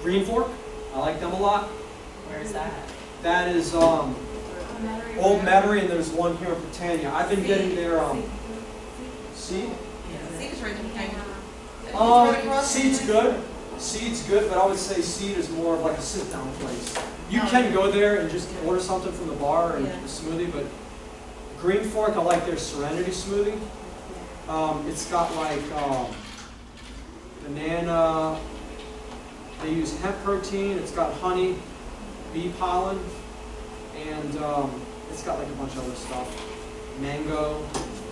Green Fork, I like them a lot. Where's that? That is Old Metairie, and there's one here in Britannia. I've been getting their seed. Seems right Seed's good. Seed's good, but I would say Seed is more of like a sit-down place. You can go there and just order something from the bar and a smoothie, but Green Fork, I like their Serenity smoothie. It's got like banana. They use hemp protein. It's got honey, bee pollen, and it's got like a bunch of other stuff. Mango,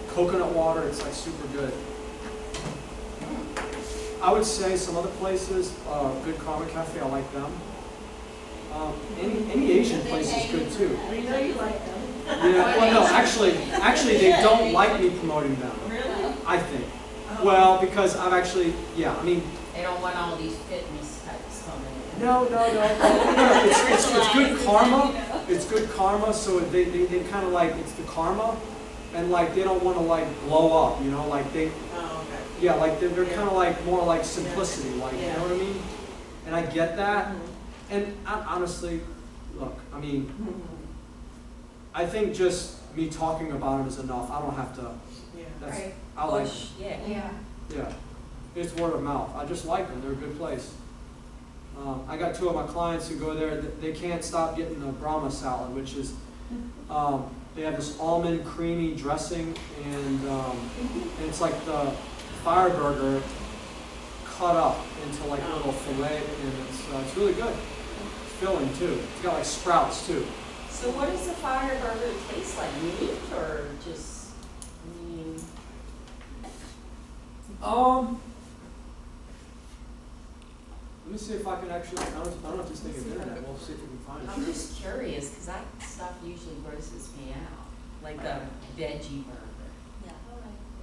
coconut water. It's like super good. I would say some other places, Good Karma Cafe, I like them. Any Asian place is good too. We know you like them. Yeah, well, no, actually, they don't like me promoting them, Really? I think. Well, because I've actually, yeah, I mean, They don't want all these fitness types coming in. no, it's good karma. It's good karma, so they kind of like, it's the karma, and like, they don't want to like blow up, you know, like they, Oh, okay. yeah, like they're kind of like more like simplicity, like, you know what I mean? And I get that, and honestly, look, I mean, I think just me talking about them is enough. I don't have to, Yeah. that's, Right. I like them. Push, yeah. Yeah. Yeah, it's word of mouth. I just like them. They're a good place. I got two of my clients who go there. They can't stop getting the Brahma salad, which is they have this almond creamy dressing, and it's like the fire burger cut up into like a little fillet, and it's really good. It's filling too. It's got like sprouts too. So what does the fire burger taste like? Meat or just, I mean, Let me see if I can actually. I don't know if this thing is internet. We'll see if we can find it. I'm just curious, because that stuff usually grosses me out, like a veggie burger. Yeah.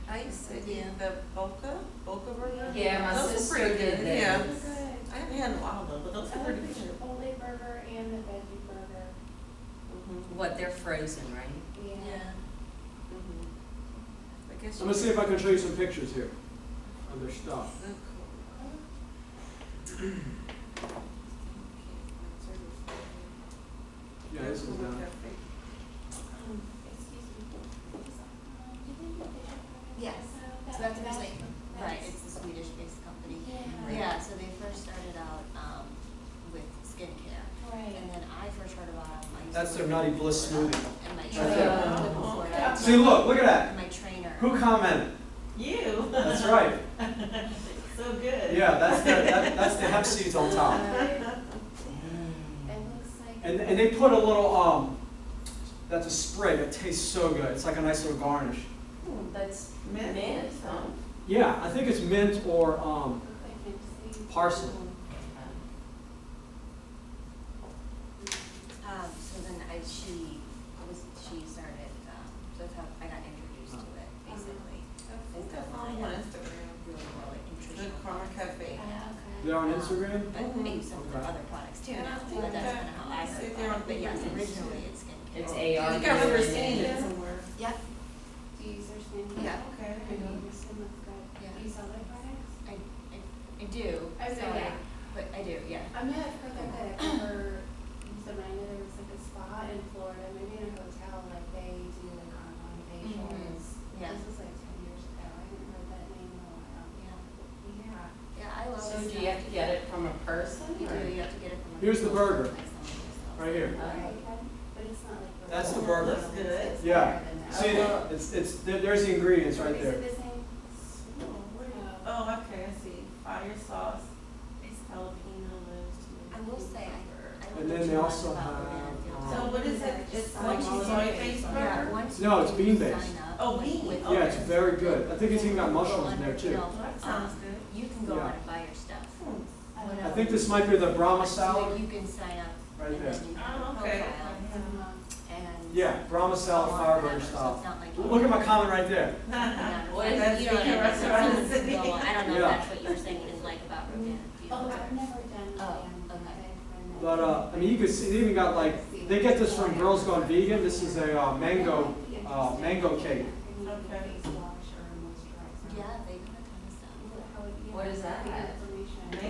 I used to eat the Boca burger. Yeah, my Those are sister pretty did good, that. yeah. Good. I haven't had in a while though, but those I are pretty like the good. Chipotle burger and the veggie burger. What, they're frozen, right? Yeah. I guess I'm gonna see if I can show you some pictures here of their stuff. Yeah, this is them. Excuse me. Yes. So that's what I'm saying. Right, it's the Swedish-based company. Yeah. Yeah, so they first started out with skincare. Right. And then I first heard about them. I used That's to their work Nutty with Bliss them, smoothie. And my Right trainer, there. before that, See, look at that. and my trainer. Who commented? You. That's right. So good. Yeah, that's the hemp seeds on top. It looks like. And they put a little that's a spray that tastes so good. It's like a nice little garnish. That's Mint. mint, huh? Yeah, I think it's mint or Look like mint seeds. parsley. So then she started, so that's how I got introduced to it, basically. I think I found them on Instagram. Really more like nutritional. Good Karma Cafe. They're on Instagram? But I use some of the Okay. other products too Yeah, now, I think but that's that- kind of how I I see heard they're about on it. But yes, Instagram. originally it's skincare. It's I AR. think I remember seeing it somewhere. Yep, Do you use their skin? Yeah. Okay. I know your skin looks good. Yeah. Do you sell their products? I do. I so know, yeah. But I do, yeah. I mean, I've heard that I remember, so I know there was like a spa in Florida, maybe in a hotel, like they do like online facials. Yeah. This was like 10 years ago. I haven't heard that name in a while. Yeah. Yeah. Yeah, I love So this do you stuff. have to get it from a person? You or- do, you have to get it from a. Here's the burger. Right Right here. Okay, but it's not like. That's the burger. Looks good. It's Yeah. better than that. See, there's the ingredients right Is there. it the same? Oh, okay, I see. Fire sauce, jalapeno, lettuce, I will say, I And will then let they you also know about have, organic. So what is it? It's like soy-based Yeah, burger? once No, it's you bean-based. sign up Oh, bean, with- Yeah, it's very good. I think it's even got Go mushrooms in under, there you too. know, That sounds good. You can go Yeah. on and buy your stuff. I think this might be the Brahma So salad. you can sign up Right and there. then you have a Oh, okay. profile and. Yeah, Brahma salad, go on fire forever, burger so style. it's not like you- Look at my comment right there. Yeah, What so is that you don't vegan have to restaurant in go Sydney? on. I don't know if Yeah. that's what you were saying you didn't like about organic. Oh, I've never done Oh, that. okay. But I mean, you can see they even got like they get this from Girls Gone Vegan. This is a mango cake. Okay. Yeah, they do that kind of stuff. What is that?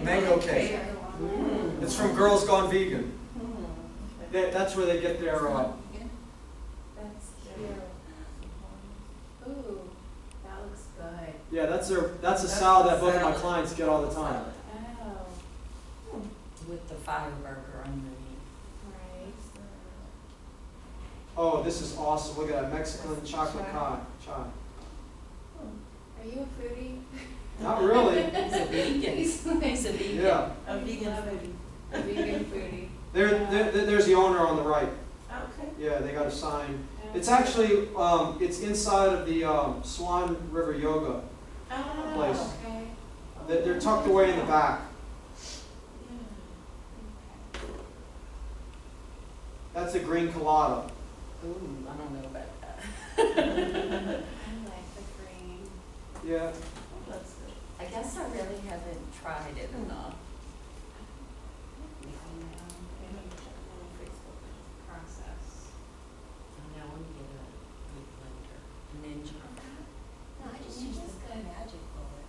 Mango cake. It's from Girls Gone Vegan. That's where they get their. Good. That's cute. Ooh, that looks good. Yeah, that's a That's salad that both of my salad. clients get all the time. Oh, With the fire burger underneath. right. Oh, this is awesome. Look at that Mexican chocolate chai. Are you a foodie? Not really. He's a vegan. He's a vegan. Yeah. A vegan foodie. A vegan foodie. There's the owner on the right. Okay. Yeah, they got a sign. It's actually it's inside of the Swan River Yoga. Oh, Place. Okay. They're tucked away in the back. That's a green colada. Ooh, I don't know about that. I like the green. Yeah. That's good. I guess I really haven't tried it enough. Process. Now I'm gonna get a good blender. Ninja. No, I just use the magic bullet.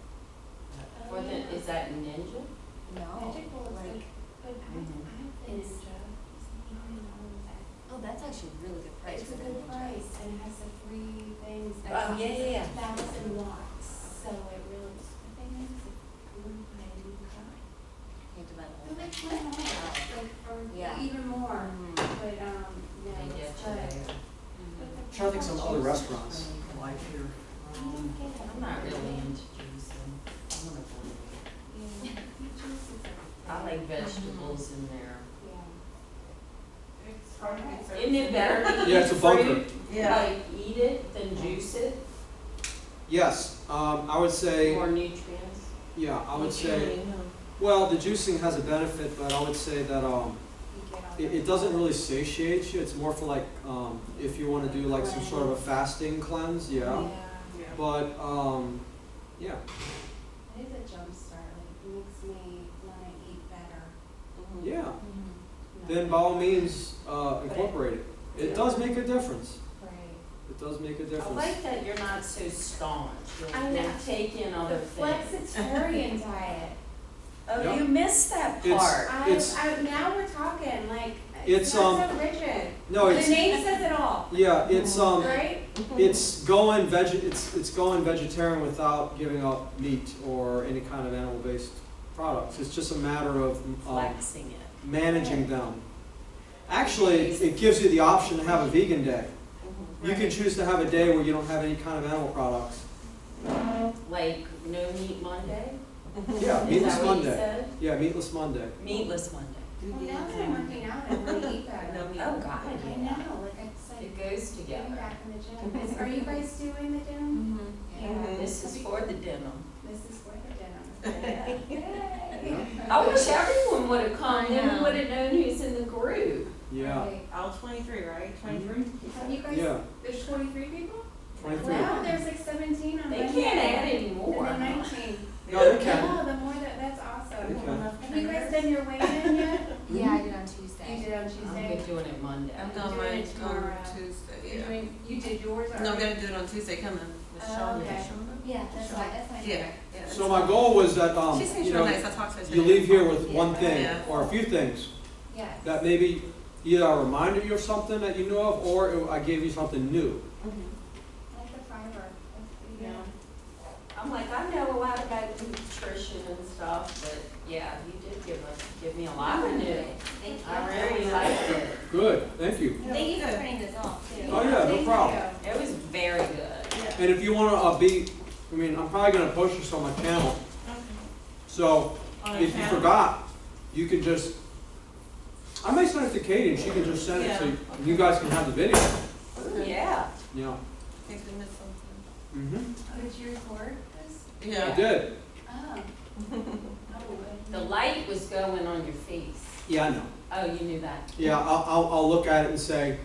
For the, is that Ninja? No, Magic Bullet's like, good. I have the It's- Ninja. oh, that's actually a really good price It's for a the good ninja. price and it has the free things. Oh, yeah. 1,000 watts, so it really, the thing is, it wouldn't buy a new car. You have to buy the whole Like, thing. or Yeah. even more, Mhm. but, no, They get it's you good. there. But the Trying to think some other juice- restaurants I like here. I'm not really into juicing. I'm gonna blend it. Yeah, the juice is I like vegetables in there. Yeah. It's hard to get certain. Isn't it better to Yeah, eat it's a bunker. fruit, Yeah. like eat it than juice it? Yes, I would say, More nutrients? yeah, I would say, well, the juicing has a benefit, but I would say that, You get all it the- doesn't really satiate you. It's more for like, if you wanna do like some sort of a fasting cleanse, yeah. Yeah. Yeah. But, yeah, It is a jump start, like, it makes me wanna eat better. yeah. No. Then by all means, incorporate it. It does make a difference. Right. It does make a I difference. like that you're not so staunch. I You'll know. take in other The things. flexitarian diet. Oh, Yep. you missed that It's- part. It's- Now we're talking, like, It's, it's not so rigid. No, The it's, name says it all, yeah, it's, right? it's going it's going vegetarian without giving up meat or any kind of animal-based products. It's just a matter of, Flexing it. managing them. Actually, it gives you the option to have a vegan day. Mm-hmm. You can choose to have a day where you don't have any kind of animal products. Like no meat Monday? Yeah, Is meatless that what you Monday. said? Yeah, meatless Monday. Meatless Monday. Well, now that I'm working out, I want to eat better. No meat. Oh, God, I yeah. know, like, it's like, It goes getting together. back in the gym. Are you guys doing the gym? Mhm. This is for the denim. This is for the gym. Yay. I wish everyone would have come, I then we know. would have known who's in the group. Yeah, Right. All 23, right? 23? Have you guys, yeah, there's 23 people? 23. Wow, there's like 17 on They Monday. can't add any more. And then 19. No, they can. Oh, the more that's awesome. They can. Have you guys done your weigh-in yet? Yeah, I did on Tuesday. You did on I'm Tuesday? good doing it Monday. I'm doing doing mine it tomorrow. on Tuesday, You're yeah. doing, you did yours already? No, I'm gonna do it on Tuesday coming. With Oh, Shauna. okay. Shauna? Yeah, that's my Yeah. favorite. Yeah. So my goal was that, She seems you real know, nice, I talked to her you today. leave here with Yeah. one thing, Yeah. or a few things, Yes. that maybe either I reminded you of something that you knew of, or I gave you something new. Mhm. Like the fiber. That's pretty good. I'm like, I know a lot about nutrition and stuff, but yeah, you did give me a lot of new. Thank you. I really liked it. Good, thank you. Thank you for Good. printing this off too. Oh, yeah, no Thank problem. you. It was very good. And if you wanna I mean, I'm probably gonna post this on my channel, Okay. so On if you account? forgot, you can just, I may send it to Katie and she can just send it so you guys can have the video, Yeah. you know. In case we missed something. Mm-hmm. Oh, did you record this? I Yeah. did, Oh. The light was going on your face. yeah, I know. Oh, you knew that? Yeah, I'll look at it and say,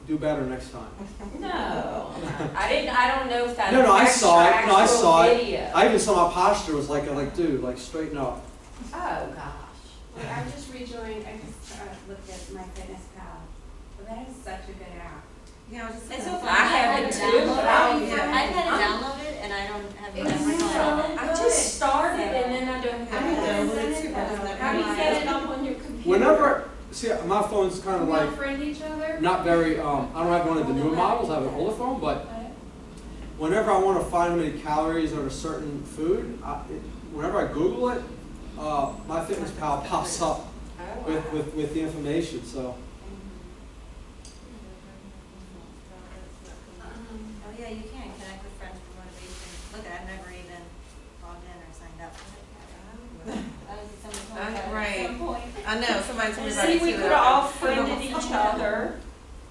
do better next time. No. I don't know if that No, I affects saw your it. No, I actual saw it. video. I even saw my posture was like, dude, like straighten up. Oh, gosh. Well, I just rejoined, I just looked at my fitness pal. Well, that is such a good app. Yeah, I was just It's saying. so I funny. have it to too, but download it. Yeah. I've had to download it and I don't have It's never so gone on it. I just started and then I don't I have it. downloaded it too, but it's never How do you mind. get it up on your computer? Whenever, see, my phone's kind of Can we all like, friend each other? not very, I don't have one of the newer models, I have an older phone, but whenever I want to find how many calories on a certain food, whenever I Google it, MyFitnessPal pops up Oh, wow. with the information, so. Oh yeah, you can connect with friends for motivation. Look, I've never even logged in or signed up. Right. I know, somebody told me about See, it too. we could have all friended each other.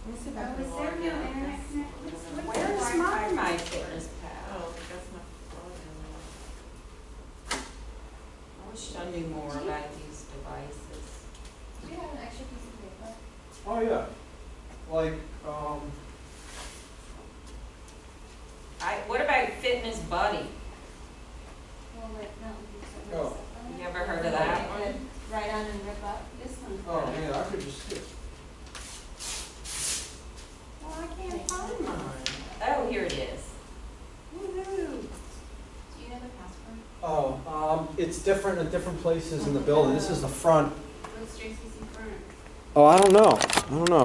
Let me see if I Oh, can is log there no in. internet connection? What's the Where's Wi-Fi? my fitness pal? Oh, that's my login. you more about these devices. Do you have an extra piece of paper? Oh, yeah. Like, What about Fitness Buddy? Well, like Mountain Dew, so Oh. stuff on it. You ever heard of that one? Write on and rip up. This one. oh, yeah, I could just skip. Well, I can't find mine. Oh, here it is. Woo-hoo. Do you know the password? Oh, it's different at different places in the building. This is the front. What's JCC front? Oh, I don't know.